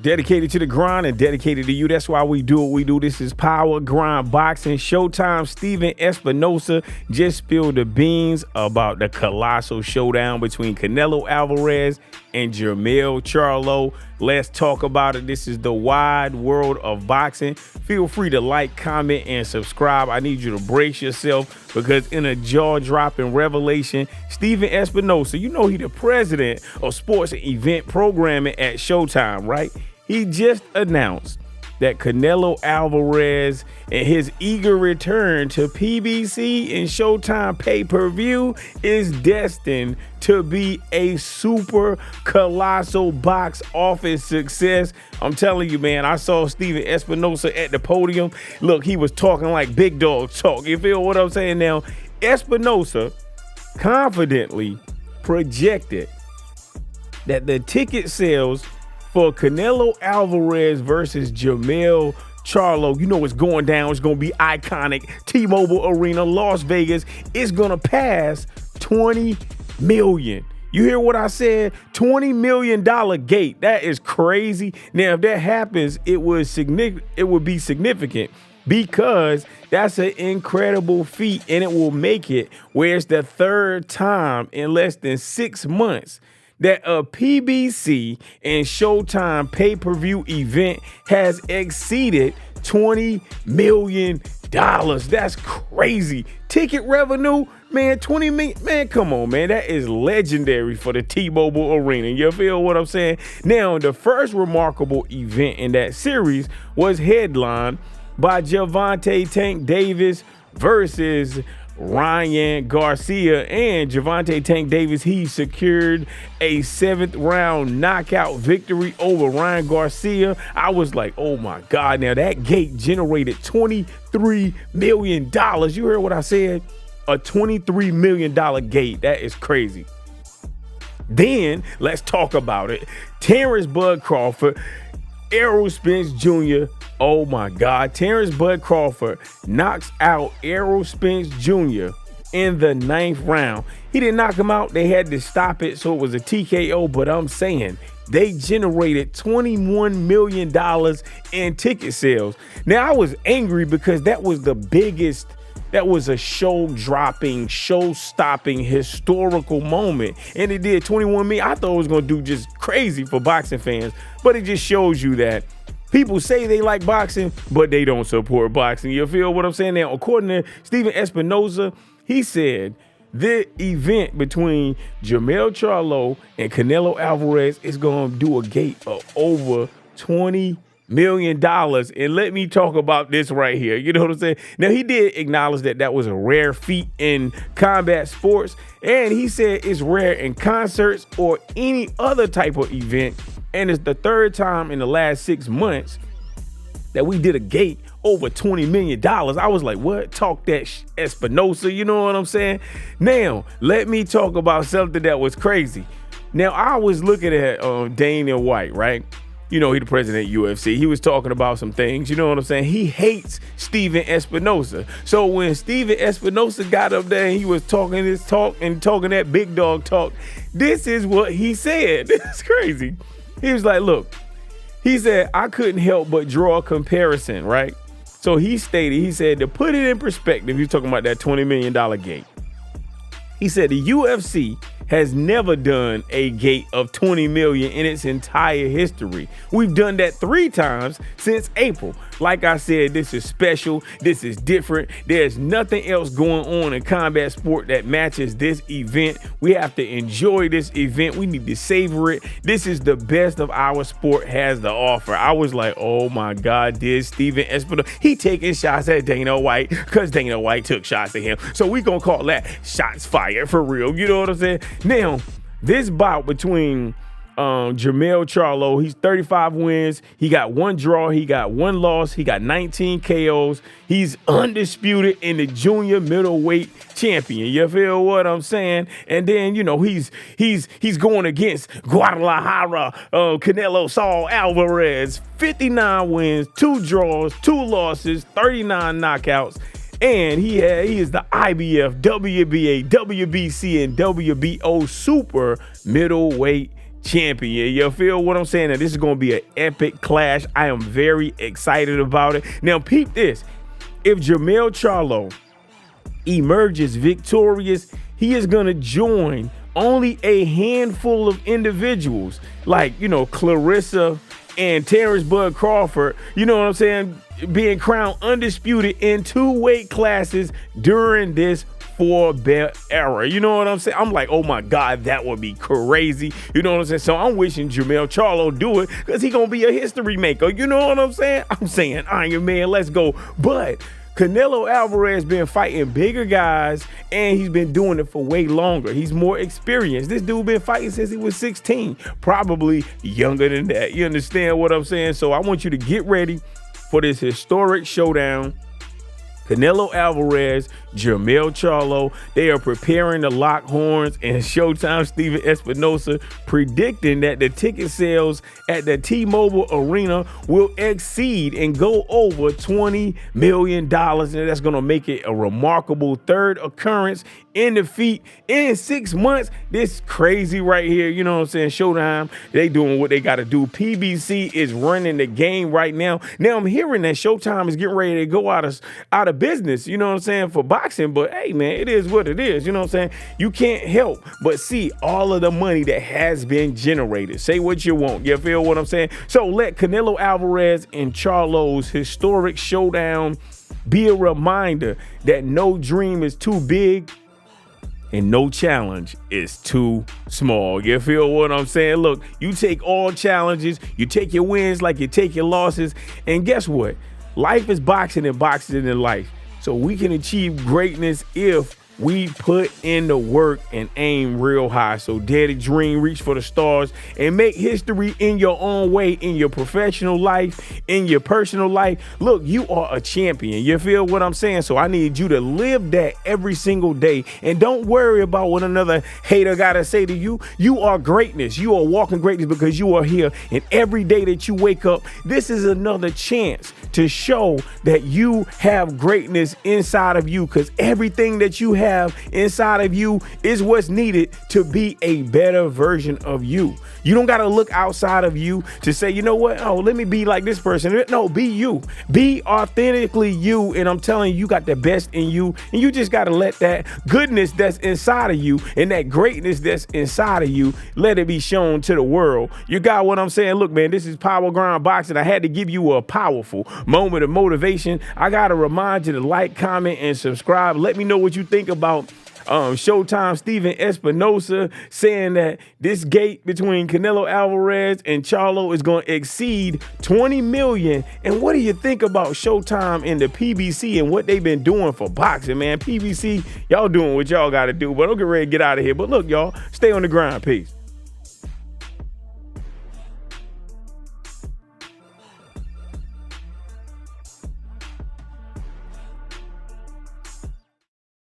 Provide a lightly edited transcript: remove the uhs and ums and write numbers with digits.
Dedicated to the grind and dedicated to you. That's why we do what we do. This is Power Grind Boxing. Showtime. Steven Espinosa just spilled the beans about the colossal showdown between Canelo Alvarez and Jermell Charlo. Let's talk about it. This is the wide world of boxing. Feel free to like, comment, and subscribe. I need you to brace yourself because in a jaw-dropping revelation, Steven Espinosa, you know he the president of sports and event programming at Showtime, right? He just announced that Canelo Alvarez and his eager return to PBC and Showtime pay-per-view is destined to be a super colossal box office success. I'm telling you, man, I saw Steven Espinosa at the podium. Look, he was talking like big dog talk. You feel what I'm saying now? Espinosa confidently projected that the ticket sales for Canelo Alvarez versus Jermell Charlo, you know it's going down. It's going to be iconic. T-Mobile Arena, Las Vegas. It's going to pass 20 million. You hear what I said? $20 million gate. That is crazy. Now, if that happens, it would be significant because that's an incredible feat, and it will make it where it's the third time in less than 6 months that a PBC and Showtime pay-per-view event has exceeded $20 million. That's crazy. Ticket revenue, man, 20 million. Man, come on, man. That is legendary for the T-Mobile Arena. You feel what I'm saying? Now, the first remarkable event in that series was headlined by Gervonta Tank Davis versus Ryan Garcia. And Gervonta Tank Davis, he secured a 7th round knockout victory over Ryan Garcia. I was like, oh my God, now that gate generated $23 million. You heard what I said? A $23 million gate. That is crazy. Then let's talk about it. Terrence Bud Crawford, Errol Spence Jr. Oh my God. Terrence Bud Crawford knocks out Errol Spence Jr. in the 9th round. He didn't knock him out. They had to stop it, so it was a TKO. But I'm saying they generated $21 million in ticket sales. Now, I was angry because that was the biggest. That was a show-dropping, show-stopping, historical moment. And it did 21 million. I thought it was going to do just crazy for boxing fans. But it just shows you that people say they like boxing, but they don't support boxing. You feel what I'm saying? Now, according to Steven Espinosa, he said the event between Jermell Charlo and Canelo Alvarez is going to do a gate of over $20 million. And let me talk about this right here. You know what I'm saying? Now, he did acknowledge that that was a rare feat in combat sports. And he said it's rare in concerts or any other type of event. And it's the third time in the last 6 months that we did a gate over $20 million. I was like, what? Talk that Espinosa. You know what I'm saying? Now, let me talk about something that was crazy. Now, I was looking at Dana White, right? You know, he the president of UFC. He was talking about some things. You know what I'm saying? He hates Steven Espinosa. So when Steven Espinosa got up there and he was talking this talk and talking that big dog talk, this is what he said. This is crazy. He was like, look, he said, I couldn't help but draw a comparison, right? So he stated, he said, to put it in perspective, he's talking about that $20 million gate. He said the UFC has never done a gate of 20 million in its entire history. We've done that 3 times since April. Like I said, this is special. This is different. There's nothing else going on in combat sport that matches this event. We have to enjoy this event. We need to savor it. This is the best of our sport has to offer. I was like, oh my God, this Steven Espinosa, he taking shots at Dana White because Dana White took shots at him. So we gonna call that shots fired for real. You know what I'm saying? Now, this bout between Jermell Charlo, he's 35 wins. He got 1 draw. He got 1 loss. He got 19 KOs. He's undisputed in the junior middleweight champion. You feel what I'm saying? And then, you know, he's going against Guadalajara, Canelo Saul Alvarez, 59 wins, 2 draws, 2 losses, 39 knockouts. And he is the IBF, WBA, WBC, and WBO super middleweight champion. You feel what I'm saying? That this is going to be an epic clash. I am very excited about it. Now, peep this. If Jermell Charlo emerges victorious, he is going to join only a handful of individuals like, Clarissa and Terrence Bud Crawford, you know what I'm saying, being crowned undisputed in 2 weight classes during this 4-belt era. You know what I'm saying? I'm like, oh my God, that would be crazy. You know what I'm saying? So I'm wishing Jermell Charlo do it because he gonna be a history maker. You know what I'm saying? I'm saying Iron Man, let's go. But Canelo Alvarez been fighting bigger guys, and he's been doing it for way longer. He's more experienced. This dude been fighting since he was 16, probably younger than that. You understand what I'm saying? So I want you to get ready for this historic showdown. Canelo Alvarez, Jermell Charlo, they are preparing to lock horns, and Showtime Steven Espinosa predicting that the ticket sales at the T-Mobile Arena will exceed and go over $20 million. And that's going to make it a remarkable 3rd occurrence in the feat in 6 months. This crazy right here. You know what I'm saying? Showtime, they doing what they got to do. PBC is running the game right now. Now I'm hearing that Showtime is getting ready to go out of business, you know what I'm saying, for boxing. But hey, man, it is what it is. You know what I'm saying? You can't help but see all of the money that has been generated. Say what you want. You feel what I'm saying? So let Canelo Alvarez and Charlo's historic showdown be a reminder that no dream is too big and no challenge is too small. You feel what I'm saying? Look, you take all challenges, you take your wins like you take your losses, and guess what? Life is boxing and boxing is life. So we can achieve greatness if we put in the work and aim real high. So dare to dream, reach for the stars, and make history in your own way, in your professional life, in your personal life. Look, you are a champion. You feel what I'm saying? So I need you to live that every single day. And don't worry about what another hater got to say to you. You are greatness. You are walking greatness because you are here. And every day that you wake up, this is another chance to show that you have greatness inside of you, because everything that you have inside of you is what's needed to be a better version of you. You don't got to look outside of you to say, you know what? Oh, let me be like this person. No, be you. Be authentically you. And I'm telling you, you got the best in you. And you just got to let that goodness that's inside of you and that greatness that's inside of you, let it be shown to the world. You got what I'm saying? Look, man, this is Power Grind Boxing. I had to give you a powerful moment of motivation. I got to remind you to like, comment, and subscribe. Let me know what you think about Showtime Steven Espinosa saying that this gate between Canelo Alvarez and Charlo is going to exceed 20 million. And what do you think about Showtime and the PBC and what they've been doing for boxing, man? PBC, y'all doing what y'all got to do, but don't get ready to get out of here. But look, y'all, stay on the grind. Peace.